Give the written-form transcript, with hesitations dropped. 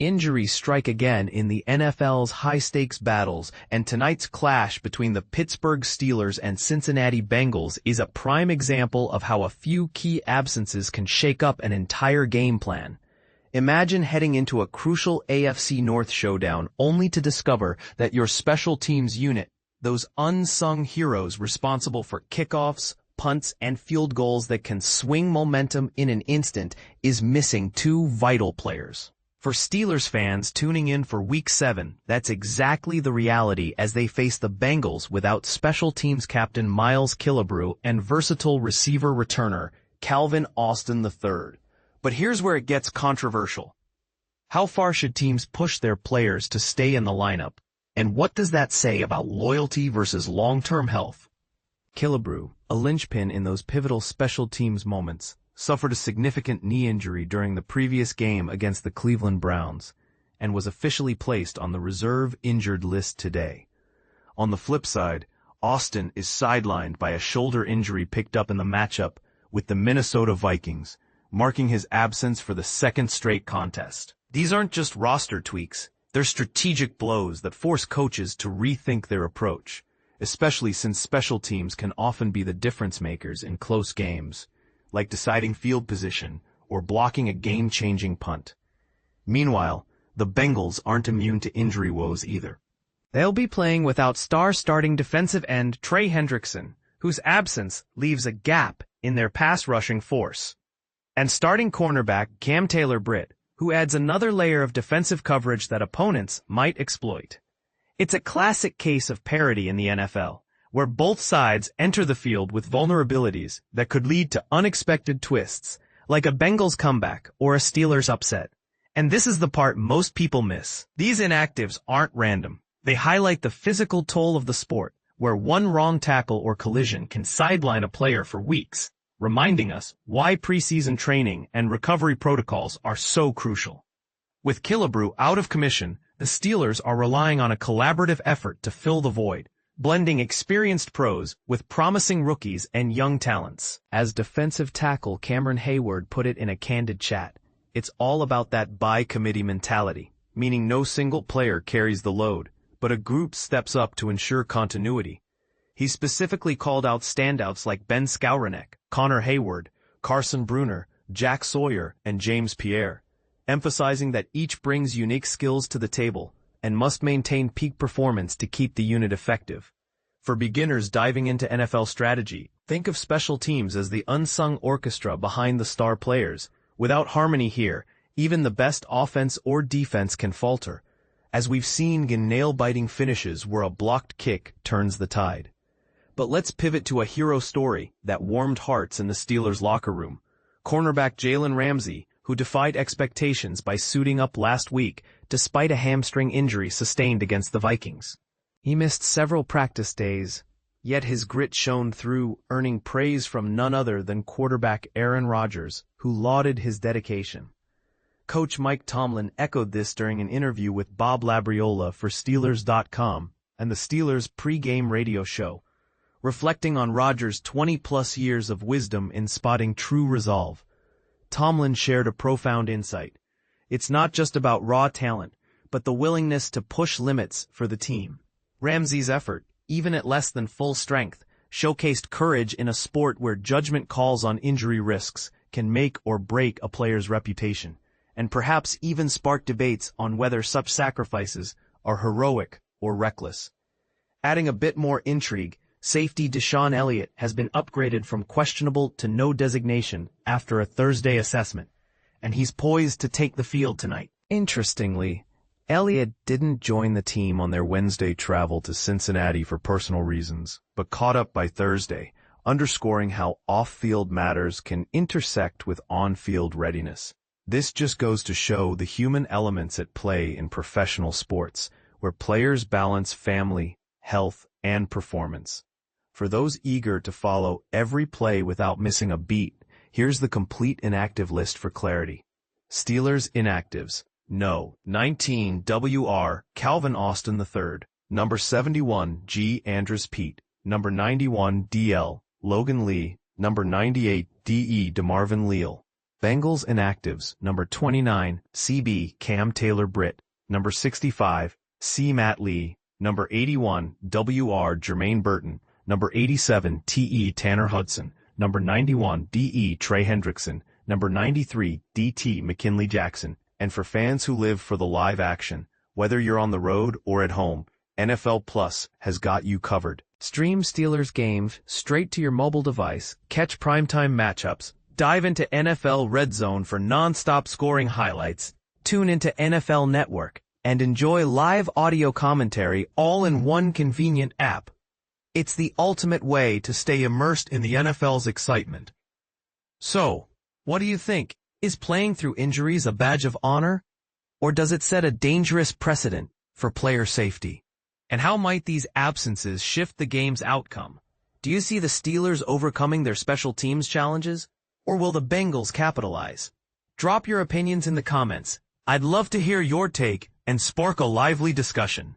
Injuries strike again in the NFL's high-stakes battles, and tonight's clash between the Pittsburgh Steelers and Cincinnati Bengals is a prime example of how a few key absences can shake up an entire game plan. Imagine heading into a crucial AFC North showdown only to discover that your special teams unit, those unsung heroes responsible for kickoffs, punts, and field goals that can swing momentum in an instant, is missing two vital players. For Steelers fans tuning in for Week 7, that's exactly the reality as they face the Bengals without special teams captain Miles Killebrew and versatile receiver returner Calvin Austin III. But here's where it gets controversial. How far should teams push their players to stay in the lineup? And what does that say about loyalty versus long-term health? Killebrew, a linchpin in those pivotal special teams moments, suffered a significant knee injury during the previous game against the Cleveland Browns, and was officially placed on the reserve injured list today. On the flip side, Austin is sidelined by a shoulder injury picked up in the matchup with the Minnesota Vikings, marking his absence for the second straight contest. These aren't just roster tweaks, they're strategic blows that force coaches to rethink their approach, especially since special teams can often be the difference makers in close games, like deciding field position or blocking a game-changing punt. Meanwhile, the Bengals aren't immune to injury woes either. They'll be playing without star starting defensive end Trey Hendrickson, whose absence leaves a gap in their pass-rushing force, and starting cornerback Cam Taylor-Britt, who adds another layer of defensive coverage that opponents might exploit. It's a classic case of parity in the NFL, where both sides enter the field with vulnerabilities that could lead to unexpected twists, like a Bengals comeback or a Steelers upset. And this is the part most people miss. These inactives aren't random. They highlight the physical toll of the sport, where one wrong tackle or collision can sideline a player for weeks, reminding us why preseason training and recovery protocols are so crucial. With Killebrew out of commission, the Steelers are relying on a collaborative effort to fill the void, blending experienced pros with promising rookies and young talents. As defensive tackle Cameron Hayward put it in a candid chat, it's all about that by-committee mentality, meaning no single player carries the load, but a group steps up to ensure continuity. He specifically called out standouts like Ben Skowronek, Connor Hayward, Carson Bruner, Jack Sawyer, and James Pierre, emphasizing that each brings unique skills to the table and must maintain peak performance to keep the unit effective. For beginners diving into NFL strategy, think of special teams as the unsung orchestra behind the star players. Without harmony here, even the best offense or defense can falter, as we've seen in nail-biting finishes where a blocked kick turns the tide. But let's pivot to a hero story that warmed hearts in the Steelers' locker room. Cornerback Jalen Ramsey, who defied expectations by suiting up last week despite a hamstring injury sustained against the Vikings. He missed several practice days, yet his grit shone through, earning praise from none other than quarterback Aaron Rodgers, who lauded his dedication. Coach Mike Tomlin echoed this during an interview with Bob Labriola for Steelers.com and the Steelers pre-game radio show, reflecting on Rodgers' 20-plus years of wisdom in spotting true resolve. Tomlin shared a profound insight. It's not just about raw talent, but the willingness to push limits for the team. Ramsey's effort, even at less than full strength, showcased courage in a sport where judgment calls on injury risks can make or break a player's reputation, and perhaps even spark debates on whether such sacrifices are heroic or reckless. Adding a bit more intrigue, safety Deshaun Elliott has been upgraded from questionable to no designation after a Thursday assessment, and he's poised to take the field tonight. Interestingly, Elliott didn't join the team on their Wednesday travel to Cincinnati for personal reasons, but caught up by Thursday, underscoring how off-field matters can intersect with on-field readiness. This just goes to show the human elements at play in professional sports, where players balance family, health, and performance. For those eager to follow every play without missing a beat, here's the complete inactive list for clarity. Steelers inactives. No. 19 WR Calvin Austin III. Number 71 G Andres Pete. Number 91 DL Logan Lee. Number 98 DE DeMarvin Leal. Bengals Inactives, number 29, CB Cam Taylor-Britt, number 65, C Matt Lee, number 81, WR Jermaine Burton, number 87, TE Tanner Hudson, number 91, DE Trey Hendrickson, number 93, DT McKinley Jackson, and for fans who live for the live action, whether you're on the road or at home, NFL Plus has got you covered. Stream Steelers games straight to your mobile device, catch primetime matchups, dive into NFL Red Zone for non-stop scoring highlights, tune into NFL Network, and enjoy live audio commentary all in one convenient app. It's the ultimate way to stay immersed in the NFL's excitement. So, what do you think? Is playing through injuries a badge of honor? Or does it set a dangerous precedent for player safety? And how might these absences shift the game's outcome? Do you see the Steelers overcoming their special teams challenges? Or will the Bengals capitalize? Drop your opinions in the comments. I'd love to hear your take and spark a lively discussion.